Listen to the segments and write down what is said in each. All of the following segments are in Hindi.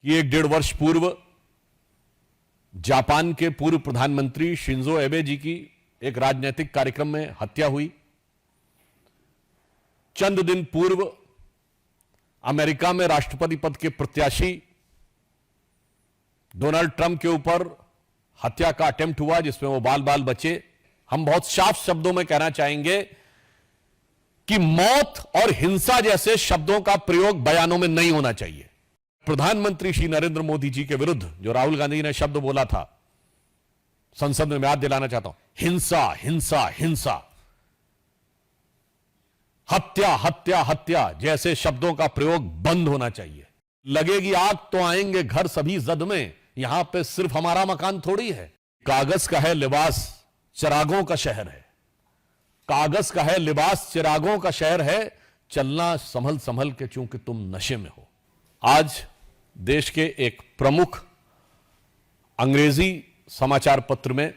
कि एक 1.5 वर्ष पूर्व जापान के पूर्व प्रधानमंत्री शिंजो एबे जी की एक राजनीतिक कार्यक्रम में हत्या हुई। चंद दिन पूर्व अमेरिका में राष्ट्रपति पद के प्रत्याशी डोनाल्ड ट्रंप के ऊपर हत्या का अटेम्प्ट हुआ, जिसमें वो बाल बाल बचे। हम बहुत साफ शब्दों में कहना चाहेंगे कि मौत और हिंसा जैसे शब्दों का प्रयोग बयानों में नहीं होना चाहिए। प्रधानमंत्री श्री नरेंद्र मोदी जी के विरुद्ध जो राहुल गांधी ने शब्द बोला था, संसद में मैं याद दिलाना चाहता हूं, हिंसा हिंसा हिंसा, हत्या हत्या हत्या जैसे शब्दों का प्रयोग बंद होना चाहिए। लगेगी आग तो आएंगे घर सभी जद में, यहां पे सिर्फ हमारा मकान थोड़ी है। कागज का है लिबास, चिरागों का शहर है। कागज का है लिबास, चिरागों का शहर है, चलना संभल संभल के चूंकि तुम नशे में हो। आज देश के एक प्रमुख अंग्रेजी समाचार पत्र में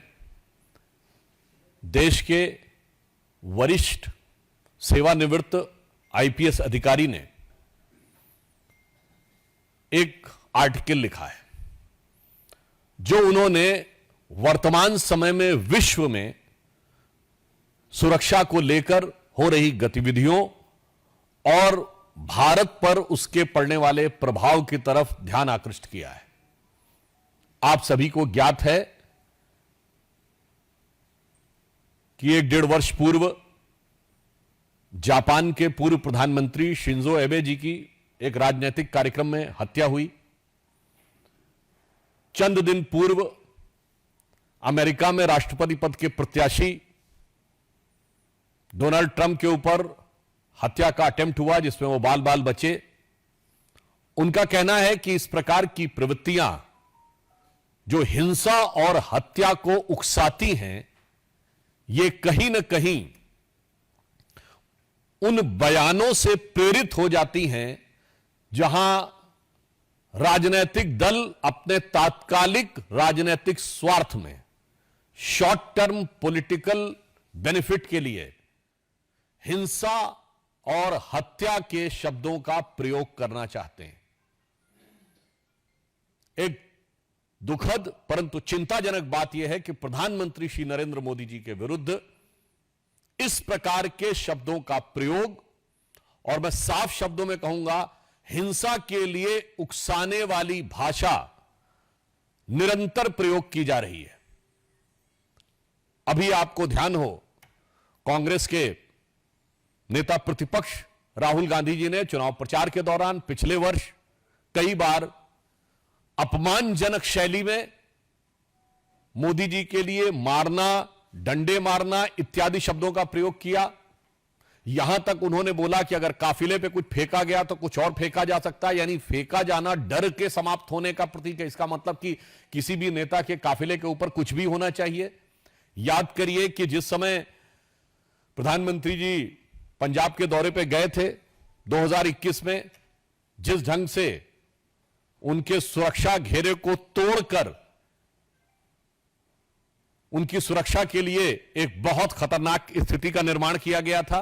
देश के वरिष्ठ सेवानिवृत्त आईपीएस अधिकारी ने एक आर्टिकल लिखा है, जो उन्होंने वर्तमान समय में विश्व में सुरक्षा को लेकर हो रही गतिविधियों और भारत पर उसके पड़ने वाले प्रभाव की तरफ ध्यान आकृष्ट किया है। आप सभी को ज्ञात है कि एक 1.5 वर्ष पूर्व जापान के पूर्व प्रधानमंत्री शिंजो एबे जी की एक राजनीतिक कार्यक्रम में हत्या हुई। चंद दिन पूर्व अमेरिका में राष्ट्रपति पद के प्रत्याशी डोनाल्ड ट्रंप के ऊपर हत्या का अटेम्प्ट हुआ, जिसमें वो बाल बाल बचे। उनका कहना है कि इस प्रकार की प्रवृत्तियां जो हिंसा और हत्या को उकसाती हैं, ये कहीं न कहीं उन बयानों से प्रेरित हो जाती हैं जहां राजनीतिक दल अपने तात्कालिक राजनीतिक स्वार्थ में, शॉर्ट टर्म पॉलिटिकल बेनिफिट के लिए हिंसा और हत्या के शब्दों का प्रयोग करना चाहते हैं। एक दुखद परंतु चिंताजनक बात यह है कि प्रधानमंत्री श्री नरेंद्र मोदी जी के विरुद्ध इस प्रकार के शब्दों का प्रयोग, और मैं साफ शब्दों में कहूंगा हिंसा के लिए उकसाने वाली भाषा निरंतर प्रयोग की जा रही है। अभी आपको ध्यान हो, कांग्रेस के नेता प्रतिपक्ष राहुल गांधी जी ने चुनाव प्रचार के दौरान पिछले वर्ष कई बार अपमानजनक शैली में मोदी जी के लिए मारना, डंडे मारना इत्यादि शब्दों का प्रयोग किया। यहां तक उन्होंने बोला कि अगर काफिले पे कुछ फेंका गया तो कुछ और फेंका जा सकता है, यानी फेंका जाना डर के समाप्त होने का प्रतीक है। इसका मतलब कि किसी भी नेता के काफिले के ऊपर कुछ भी होना चाहिए। याद करिए कि जिस समय प्रधानमंत्री जी पंजाब के दौरे पे गए थे 2021 में, जिस ढंग से उनके सुरक्षा घेरे को तोड़कर उनकी सुरक्षा के लिए एक बहुत खतरनाक स्थिति का निर्माण किया गया था।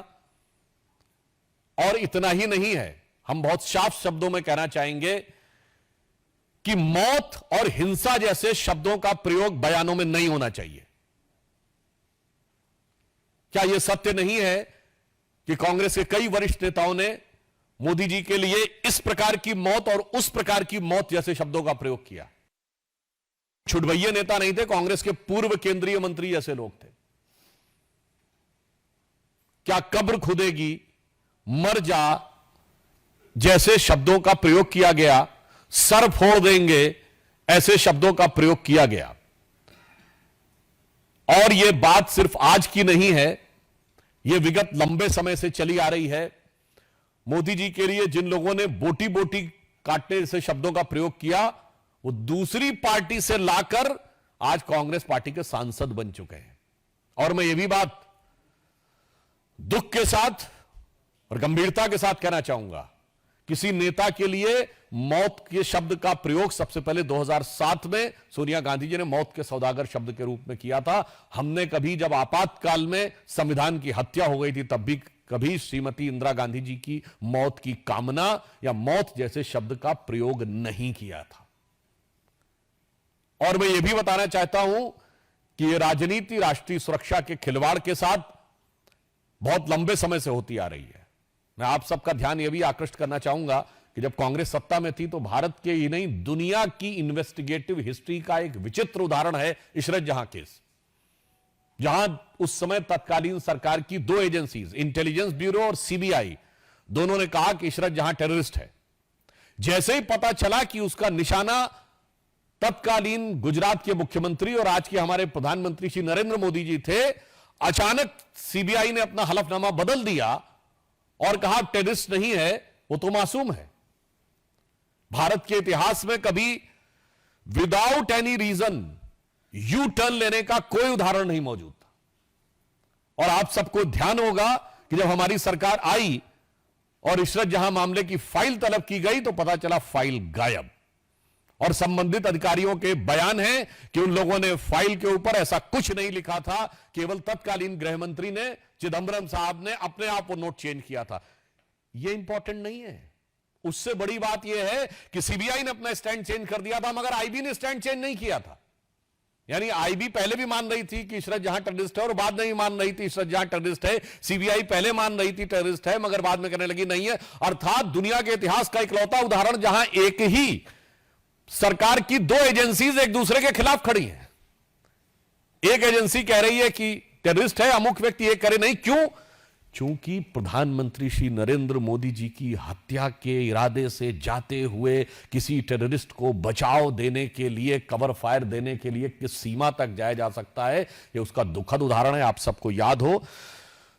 और इतना ही नहीं है, हम बहुत साफ शब्दों में कहना चाहेंगे कि मौत और हिंसा जैसे शब्दों का प्रयोग बयानों में नहीं होना चाहिए। क्या यह सत्य नहीं है कि कांग्रेस के कई वरिष्ठ नेताओं ने मोदी जी के लिए इस प्रकार की मौत और उस प्रकार की मौत जैसे शब्दों का प्रयोग किया? छुटभैये नेता नहीं थे, कांग्रेस के पूर्व केंद्रीय मंत्री जैसे लोग थे। क्या कब्र खुदेगी, मर जा जैसे शब्दों का प्रयोग किया गया, सर फोड़ देंगे ऐसे शब्दों का प्रयोग किया गया। और यह बात सिर्फ आज की नहीं है, यह विगत लंबे समय से चली आ रही है। मोदी जी के लिए जिन लोगों ने बोटी बोटी काटने जैसे शब्दों का प्रयोग किया, वो दूसरी पार्टी से लाकर आज कांग्रेस पार्टी के सांसद बन चुके हैं। और मैं ये भी बात दुख के साथ और गंभीरता के साथ कहना चाहूंगा, किसी नेता के लिए मौत के शब्द का प्रयोग सबसे पहले 2007 में सोनिया गांधी जी ने मौत के सौदागर शब्द के रूप में किया था। हमने कभी जब आपातकाल में संविधान की हत्या हो गई थी तब भी कभी श्रीमती इंदिरा गांधी जी की मौत की कामना या मौत जैसे शब्द का प्रयोग नहीं किया था। और मैं यह भी बताना चाहता हूं कि यह राजनीति राष्ट्रीय सुरक्षा के खिलवाड़ के साथ बहुत लंबे समय से होती आ रही है। मैं आप सबका ध्यान यह भी आकृष्ट करना चाहूंगा कि जब कांग्रेस सत्ता में थी तो भारत के ही नहीं दुनिया की इन्वेस्टिगेटिव हिस्ट्री का एक विचित्र उदाहरण है इशरत जहां केस, जहां उस समय तत्कालीन सरकार की दो एजेंसीज इंटेलिजेंस ब्यूरो और सीबीआई दोनों ने कहा कि इशरत जहां टेररिस्ट है। जैसे ही पता चला कि उसका निशाना तत्कालीन गुजरात के मुख्यमंत्री और आज के हमारे प्रधानमंत्री श्री नरेंद्र मोदी जी थे, अचानक सीबीआई ने अपना हलफनामा बदल दिया और कहा टेररिस्ट नहीं है, वो तो मासूम है। भारत के इतिहास में कभी without any reason U turn लेने का कोई उदाहरण नहीं मौजूद था। और आप सबको ध्यान होगा कि जब हमारी सरकार आई और इशरत जहां मामले की फाइल तलब की गई तो पता चला फाइल गायब, और संबंधित अधिकारियों के बयान है कि उन लोगों ने फाइल के ऊपर ऐसा कुछ नहीं लिखा था, केवल तत्कालीन गृह मंत्री ने चिदंबरम साहब ने अपने आप वो नोट चेंज किया था। यह इंपॉर्टेंट नहीं है। उससे बड़ी बात यह है कि सीबीआई ने अपना स्टैंड चेंज कर दिया था मगर आईबी ने स्टैंड चेंज नहीं किया था। यानी आईबी पहले भी मान रही थी कि इशरत जहां टेररिस्ट है और बाद में ही मान रही थी इशरत जहां टेररिस्ट है। सीबीआई पहले मान रही थी टेररिस्ट है मगर बाद में कहने लगी नहीं है। अर्थात दुनिया के इतिहास का इकलौता उदाहरण जहां एक ही सरकार की दो एजेंसीज एक दूसरे के खिलाफ खड़ी हैं। एक एजेंसी कह रही है कि टेररिस्ट है अमुक व्यक्ति, एक करे नहीं। क्यों? चूंकि प्रधानमंत्री श्री नरेंद्र मोदी जी की हत्या के इरादे से जाते हुए किसी टेररिस्ट को बचाव देने के लिए, कवर फायर देने के लिए किस सीमा तक जाया जा सकता है, यह उसका दुखद उदाहरण है। आप सबको याद हो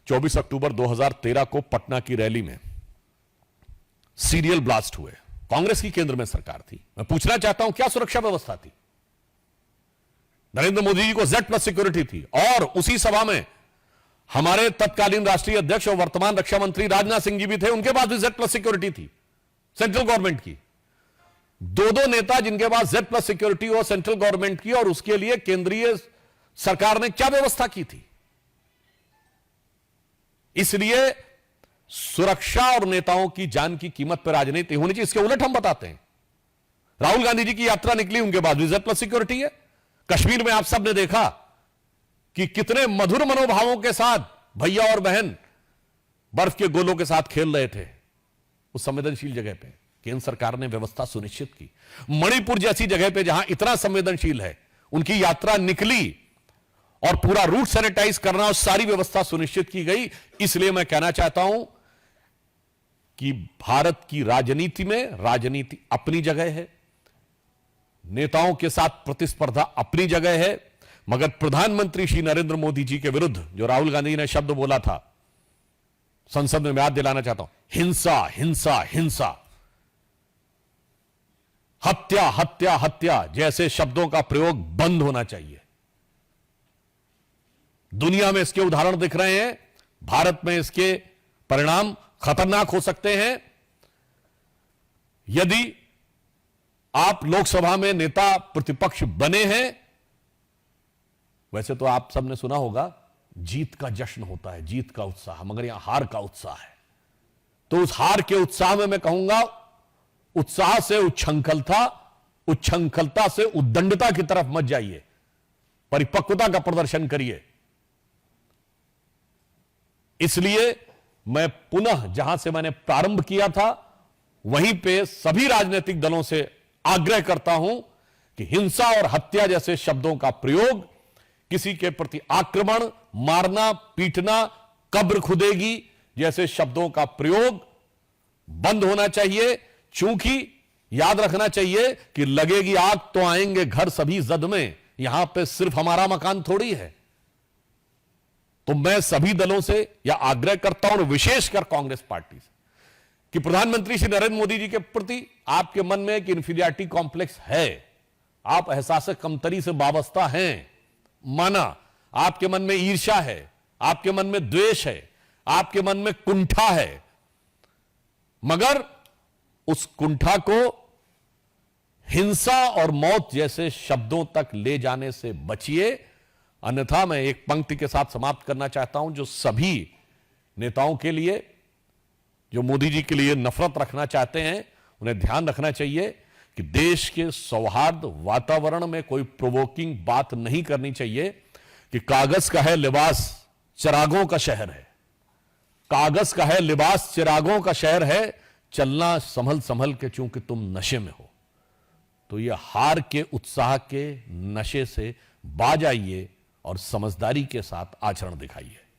24 अक्टूबर 2013 को पटना की रैली में सीरियल ब्लास्ट हुए। कांग्रेस की केंद्र में सरकार थी। मैं पूछना चाहता हूं क्या सुरक्षा व्यवस्था थी? नरेंद्र मोदी जी को Z+ सिक्योरिटी थी और उसी सभा में हमारे तत्कालीन राष्ट्रीय अध्यक्ष और वर्तमान रक्षा मंत्री राजनाथ सिंह जी भी थे, उनके पास भी Z+ सिक्योरिटी थी सेंट्रल गवर्नमेंट की। दो नेता जिनके पास Z+ सिक्योरिटी हो सेंट्रल गवर्नमेंट की, और उसके लिए केंद्रीय सरकार ने क्या व्यवस्था की थी? इसलिए सुरक्षा और नेताओं की जान की कीमत पर राजनीति होनी चाहिए। इसके उलट हम बताते हैं, राहुल गांधी जी की यात्रा निकली, उनके पास भी Z+ सिक्योरिटी है। कश्मीर में आप सब ने देखा कि कितने मधुर मनोभावों के साथ भैया और बहन बर्फ के गोलों के साथ खेल रहे थे उस संवेदनशील जगह पे। केंद्र सरकार ने व्यवस्था सुनिश्चित की। मणिपुर जैसी जगह पे जहां इतना संवेदनशील है, उनकी यात्रा निकली और पूरा रूट सैनिटाइज करना और सारी व्यवस्था सुनिश्चित की गई। इसलिए मैं कहना चाहता हूं कि भारत की राजनीति में राजनीति अपनी जगह है, नेताओं के साथ प्रतिस्पर्धा अपनी जगह है, मगर प्रधानमंत्री श्री नरेंद्र मोदी जी के विरुद्ध जो राहुल गांधी ने शब्द बोला था, संसद में मैं याद दिलाना चाहता हूं, हिंसा हिंसा हिंसा, हत्या हत्या हत्या जैसे शब्दों का प्रयोग बंद होना चाहिए। दुनिया में इसके उदाहरण दिख रहे हैं, भारत में इसके परिणाम खतरनाक हो सकते हैं। यदि आप लोकसभा में नेता प्रतिपक्ष बने हैं, वैसे तो आप सबने सुना होगा जीत का जश्न होता है, जीत का उत्साह, मगर यहां हार का उत्साह है। तो उस हार के उत्साह में मैं कहूंगा उत्साह से उच्छृंखलता, उच्छृंखलता से उद्दंडता की तरफ मत जाइए, परिपक्वता का प्रदर्शन करिए। इसलिए मैं पुनः जहां से मैंने प्रारंभ किया था वहीं पे सभी राजनीतिक दलों से आग्रह करता हूं कि हिंसा और हत्या जैसे शब्दों का प्रयोग, किसी के प्रति आक्रमण, मारना, पीटना, कब्र खुदेगी जैसे शब्दों का प्रयोग बंद होना चाहिए। चूंकि याद रखना चाहिए कि लगेगी आग तो आएंगे घर सभी जद में, यहां पे सिर्फ हमारा मकान थोड़ी है। तो मैं सभी दलों से यह आग्रह करता हूं और विशेषकर कांग्रेस पार्टी से कि प्रधानमंत्री श्री नरेंद्र मोदी जी के प्रति आपके मन में एक इंफीरियरिटी कॉम्प्लेक्स है, आप एहसास कमतरी से वाबस्ता हैं, माना, आपके मन में ईर्ष्या है, आपके मन में द्वेष है, आपके मन में कुंठा है, मगर उस कुंठा को हिंसा और मौत जैसे शब्दों तक ले जाने से बचिए। अन्यथा मैं एक पंक्ति के साथ समाप्त करना चाहता हूं जो सभी नेताओं के लिए, जो मोदी जी के लिए नफरत रखना चाहते हैं, उन्हें ध्यान रखना चाहिए कि देश के सौहार्द वातावरण में कोई प्रोवोकिंग बात नहीं करनी चाहिए कि कागज का है लिबास, चिरागों का शहर है। कागज का है लिबास, चिरागों का शहर है, चलना संभल संभल के चूंकि तुम नशे में हो। तो यह हार के उत्साह के नशे से बाज आइए और समझदारी के साथ आचरण दिखाइए।